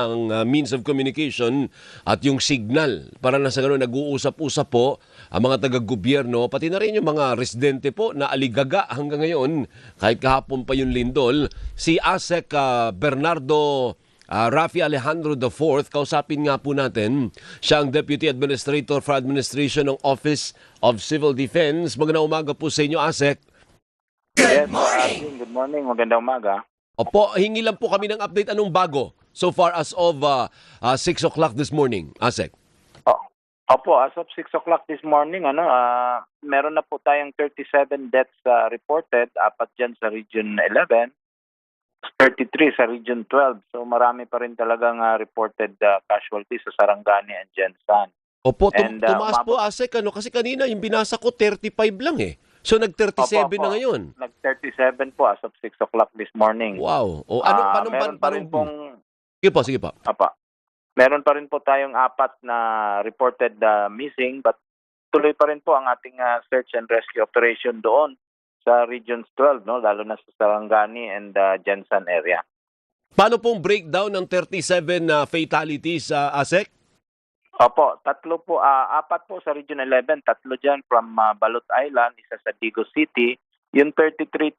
ang means of communication at yung signal para na sa gano'n nag-uusap-usap po ang mga taga-gobyerno pati na rin yung mga residente po na aligaga hanggang ngayon kahit kahapon pa yung lindol. Si ASEC Bernardo Rafi Alejandro IV, kausapin nga po natin. Siya ang Deputy Administrator for Administration ng Office of Civil Defense. Magandang umaga po sa inyo, ASEC. Yes, Arvin, good morning. Magandang umaga. Opo, hingi lang po kami ng update. Anong bago so far as of 6 o'clock this morning, ASEC? Opo, as of 6 o'clock this morning, meron na po tayong 37 deaths reported, 4 dyan sa Region 11, 33 sa Region 12. So marami pa rin talagang reported casualties sa Sarangani and Jensan. Opo, And, tumaas po, ASEC, kasi kanina yung binasa ko 35 lang eh. So nag-37 na ngayon. Nag-37 po as of 6 o'clock this morning. Wow. O Meron pa rin pong... Sige po. Meron pa rin po tayong 4 na reported missing, but tuloy pa rin po ang ating search and rescue operation doon sa Regions 12, no? Lalo na sa Sarangani and Jensan area. Paano pong breakdown ng 37 fatalities, ASEC? Opo, 4 po sa Region 11, 3 dyan from Balot Island, isa sa Digo City. Yung 33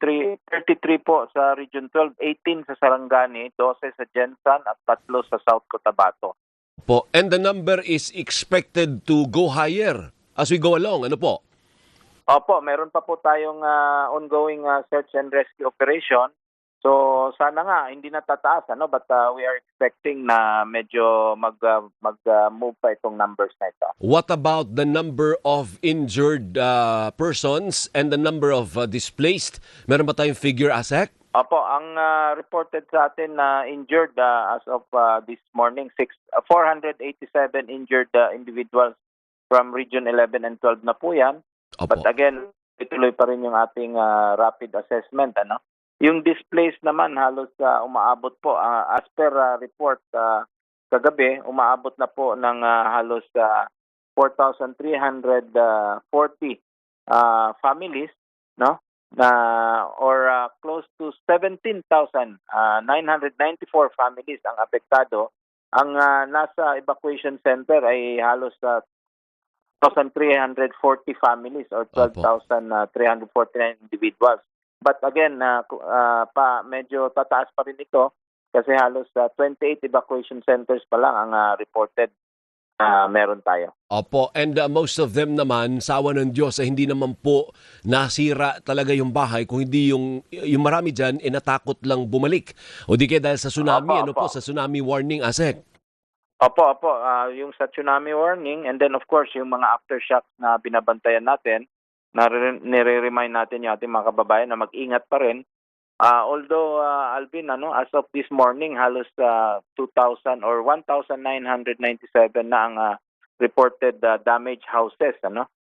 po sa Region 12, 18 sa Sarangani, 12 sa Jensan at 3 sa South Cotabato. Po, and the number is expected to go higher as we go along. Ano po? Opo, meron pa po tayong ongoing search and rescue operation. So sana nga hindi na tataas, but we are expecting na medyo mag-move pa itong numbers na ito. What about the number of injured persons and the number of displaced? Meron ba tayong figure, ASEC? Opo, ang reported sa atin na injured as of this morning, 487 injured individuals from Region 11 and 12 na po yan. Opo. But again, ituloy pa rin yung ating rapid assessment. Yung displaced naman halos umaabot po, as per report kagabi, umaabot na po ng halos 4,340 families, no? Or close to 17,994 families ang apektado. Ang nasa evacuation center ay halos 1,340 families or 12,349 individuals. But again, medyo tataas pa rin ito kasi halos 28 evacuation centers pa lang ang reported meron tayo. Opo, and most of them naman, sa awa ng Diyos, hindi naman po nasira talaga yung bahay. Kung hindi yung marami dyan, natakot lang bumalik. O di kaya dahil sa tsunami, sa tsunami warning, ASEC? Opo. Yung sa tsunami warning and then of course yung mga aftershocks na binabantayan natin, nire-remind natin yung ating mga kababayan na mag-ingat pa rin. Although, Alvin, as of this morning, halos 2,000 or 1,997 na ang reported damaged houses.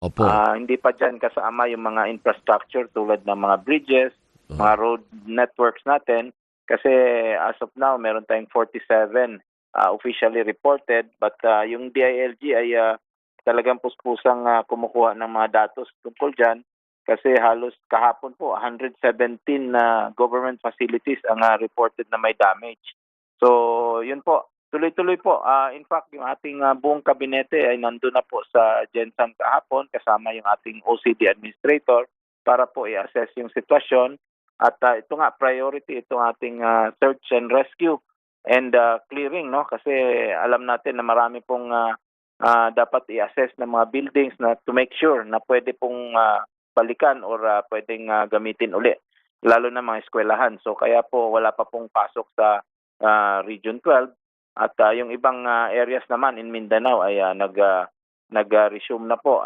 Opo. Hindi pa dyan kasama yung mga infrastructure tulad ng mga bridges, mga road networks natin. Kasi as of now, meron tayong 47 officially reported. But yung DILG ay talagang puspusang kumukuha ng mga datos tungkol dyan kasi halos kahapon po 117 government facilities ang reported na may damage. So yun po, tuloy-tuloy po. In fact, yung ating buong kabinete ay nandun na po sa Jensan kahapon kasama yung ating OCD administrator para po i-assess yung sitwasyon. At ito nga, priority itong ating search and rescue and clearing, kasi alam natin na marami pong dapat i-assess ng mga buildings na to make sure na pwede pong balikan or pwedeng gamitin uli, lalo na mga eskwelahan. So kaya po wala pa pong pasok sa Region 12 at yung ibang areas naman in Mindanao ay nag-resume na po.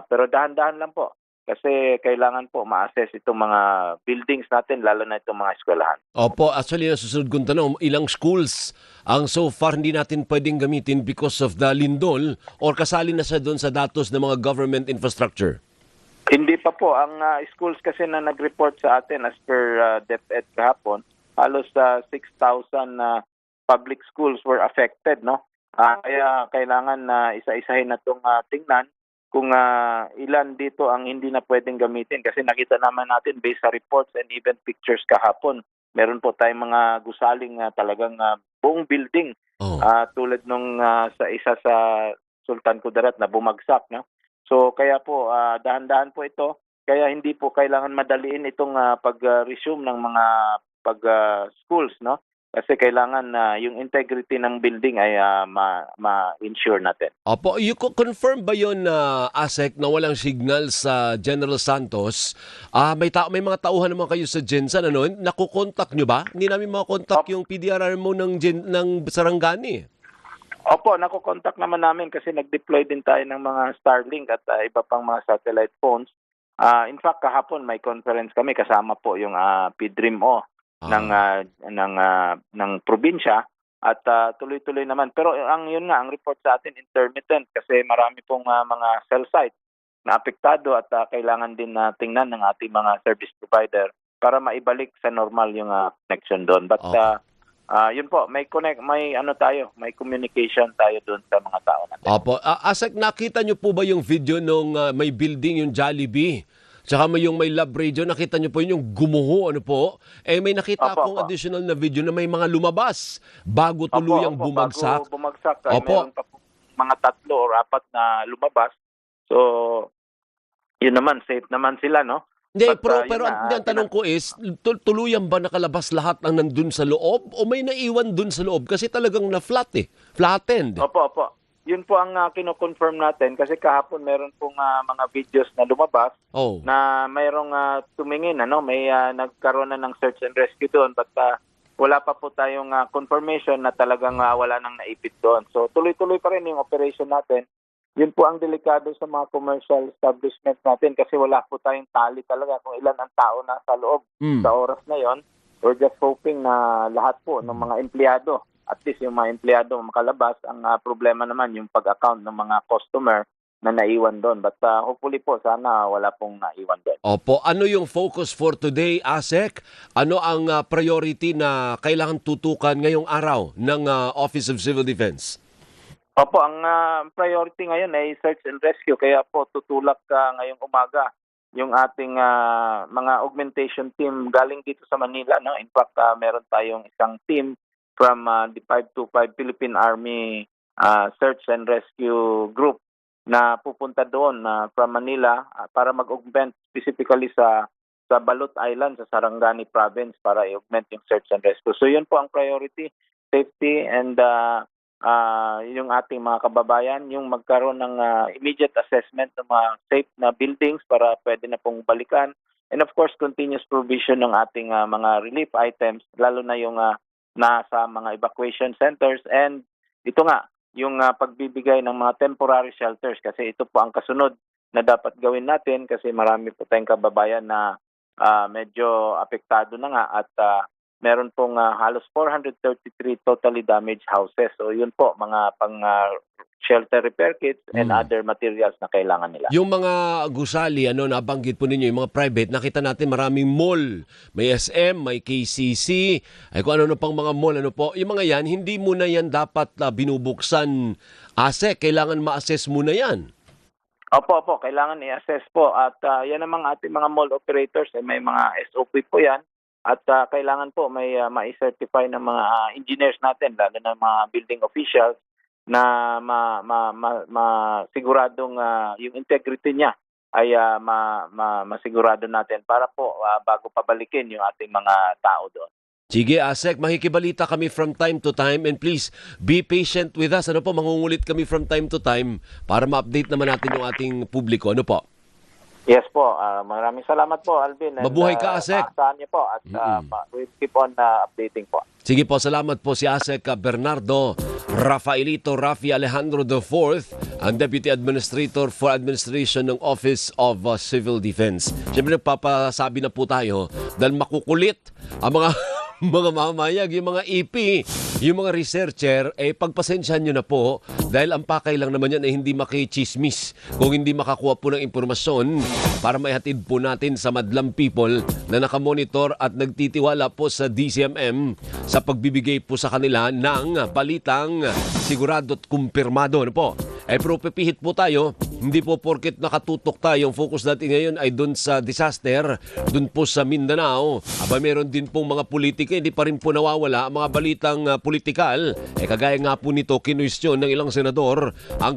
Pero dahan-dahan lang po kasi kailangan po ma-assess itong mga buildings natin, lalo na itong mga eskwelahan. Opo, actually, nasusunod kong tanong, ilang schools ang so far hindi natin pwedeng gamitin because of the lindol or kasali na sa doon sa datos ng mga government infrastructure? Hindi pa po. Ang schools kasi na nag-report sa atin as per DepEd kahapon, halos 6,000 public schools were affected, no? Kaya kailangan isa-isahin na itong tingnan kung ilan dito ang hindi na pwedeng gamitin. Kasi nakita naman natin based sa reports and even pictures kahapon, meron po tayong mga gusaling talagang buong building Oh. Tulad nung sa isa sa Sultan Kudarat na bumagsak, no? So kaya po dahan-dahan po ito, kaya hindi po kailangan madaliin itong pag-resume ng mga schools, no? Kasi kailangan yung integrity ng building ay ma-ensure natin. Opo, confirm ba yun na ASEC na walang signal sa General Santos? May mga tauhan naman kayo sa Gensan, ano? Nakukontak nyo ba? Hindi namin makakontak yung PDRRMO ng Sarangani. Opo, nakokontak naman namin kasi nag-deploy din tayo ng mga Starlink at iba pang mga satellite phones. In fact, kahapon may conference kami kasama po yung PDRIMO ng probinsya at tuloy-tuloy naman. Pero ang report sa atin intermittent kasi marami pong mga cell sites na apektado at kailangan din tingnan ng ating mga service provider para maibalik sa normal yung connection doon. But yun po, may communication tayo doon sa mga tao natin. Opo, ASEC, nakita nyo po ba yung video nung may building yung Jollibee? Tsaka may lab radio, nakita nyo po yung gumuho, ano po? May nakita akong additional na video na may mga lumabas bago tuluyang bumagsak. Bago bumagsak, meron pa po mga 3 o 4 na lumabas. So, yun naman, safe naman sila, no? Hindi, pero ang tanong ko is, tuluyan ba nakalabas lahat ng nandun sa loob o may naiwan dun sa loob? Kasi talagang flattened. Opo. Yun po ang kino-confirm natin kasi kahapon meron pong mga videos na lumabas na mayroong tumingin, may nagkaroon na ng search and rescue doon but wala pa po tayong confirmation na talagang wala nang naipit doon. So tuloy-tuloy pa rin yung operation natin. Yun po ang delikado sa mga commercial establishments natin kasi wala po tayong tali talaga kung ilan ang tao na sa loob sa oras na yon. We're just hoping na lahat po ng mga empleyado, at least yung mga empleyado makalabas. Ang problema naman yung pag-account ng mga customer na naiwan doon. But hopefully po, sana wala pong naiwan doon. Opo, ano yung focus for today, ASEC? Ano ang priority na kailangan tutukan ngayong araw ng Office of Civil Defense? Opo, ang priority ngayon ay search and rescue. Kaya po tutulak ngayong umaga yung ating mga augmentation team galing dito sa Manila. No? In fact, meron tayong isang team from the 525 Philippine Army Search and Rescue Group na pupunta doon from Manila para mag-augment specifically sa Balut Island, sa Sarangani Province para i-augment yung search and rescue. So yun po ang priority, safety and yung ating mga kababayan, yung magkaroon ng immediate assessment ng mga safe na buildings para pwede na pong balikan. And of course, continuous provision ng ating mga relief items, lalo na yung nasa mga evacuation centers and ito yung pagbibigay ng mga temporary shelters kasi ito po ang kasunod na dapat gawin natin kasi marami po tayong kababayan na medyo apektado na at meron pong halos 433 totally damaged houses. So yun po, mga pang shelter repair kits and other materials na kailangan nila. Yung mga gusali, nabanggit po ninyo, yung mga private, nakita natin maraming mall. May SM, may KCC, ay kung ano pang mga mall, yung mga yan, hindi muna yan dapat binubuksan. ASEC, kailangan ma-assess muna yan. Opo, kailangan i-assess po. At yan namang ating mga mall operators, may mga SOP po yan. At kailangan po may ma-certify ng mga engineers natin, lalo na mga building officials, na masiguradong yung integrity niya ay masigurado natin para po bago pabalikin yung ating mga tao doon. Sige, ASEC, makikibalita kami from time to time and please be patient with us. Mangungulit kami from time to time para ma-update naman natin yung ating publiko. Ano po? Yes po. Maraming salamat po, Alvin. And, mabuhay ka, ASEC. Saan niyo po at we'll keep on updating po. Sige po, salamat po si ASEC Bernardo Rafaelito Rafi Alejandro IV, ang Deputy Administrator for Administration ng Office of Civil Defense. Siyempre nagpapasabi na po tayo dahil makukulit ang mga mga mamayag, yung mga EP, yung mga researcher, pagpasensyahan nyo na po dahil ang pakay lang naman yan ay hindi makichismis kung hindi makakuha po ng impormasyon para maihatid po natin sa madlang people na nakamonitor at nagtitiwala po sa DCMM sa pagbibigay po sa kanila ng balitang sigurado at kumpirmado. Pero pipihit po tayo hindi po porket nakatutok tayo, yung focus natin ngayon ay doon sa disaster, doon po sa Mindanao. Aba, meron din pong mga politika, hindi pa rin po nawawala ang mga balitang politikal. Kagaya nga po nito, kinuwestiyon ng ilang senador ang